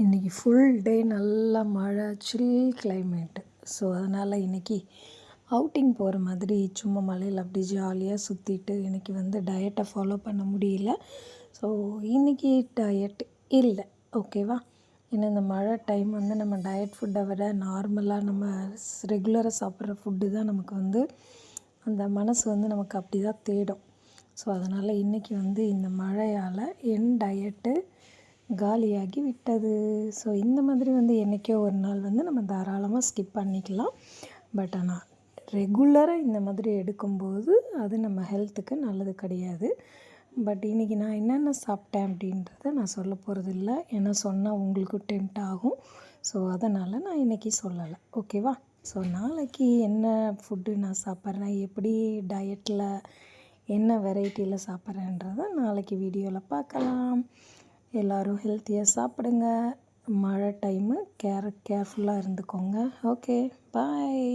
இன்றைக்கி full day நல்லா மழை, சில் கிளைமேட்டு. ஸோ அதனால் இன்றைக்கி அவுட்டிங் போகிற மாதிரி சும்மா மழையில் அப்படி ஜாலியாக சுற்றிட்டு இன்றைக்கி டயட்டை ஃபாலோ பண்ண முடியல. ஸோ இன்றைக்கி டயட் இல்லை, ஓகேவா? ஏன்னா இந்த மழை டைம் நம்ம டயட் ஃபுட்டை விட நார்மலாக நம்ம ரெகுலராக சாப்பிட்ற ஃபுட்டு தான் நமக்கு அந்த மனசு நமக்கு அப்படி தான் தேடும். ஸோ அதனால் இன்றைக்கி இந்த மழையால் என் டயட்டு காலியாகி விட்டது. ஸோ இந்த மாதிரி என்றைக்கோ ஒரு நாள் நம்ம தாராளமாக ஸ்கிப் பண்ணிக்கலாம். பட் ஆனால் ரெகுலராக இந்த மாதிரி எடுக்கும்போது அது நம்ம ஹெல்த்துக்கு நல்லது கிடையாது. பட் இன்றைக்கி நான் என்னென்ன சாப்பிட்டேன் அப்படின்றத நான் சொல்ல போகிறதில்ல. ஏன்னா சொன்னால் உங்களுக்கு டெம்ப்ட் ஆகும். ஸோ அதனால் நான் இன்றைக்கி சொல்லலை, ஓகேவா? ஸோ நாளைக்கு என்ன ஃபுட்டு நான் சாப்பிட்றேன், எப்படி டயட்டில் என்ன வெரைட்டியில் சாப்பிட்றேன்றதை நாளைக்கு வீடியோவில் பார்க்கலாம். எல்லோரும் ஹெல்த்தியாக சாப்பிடுங்க. மழை டைமு கேர்ஃபுல்லாக இருந்துக்கோங்க. ஓகே, பாய்.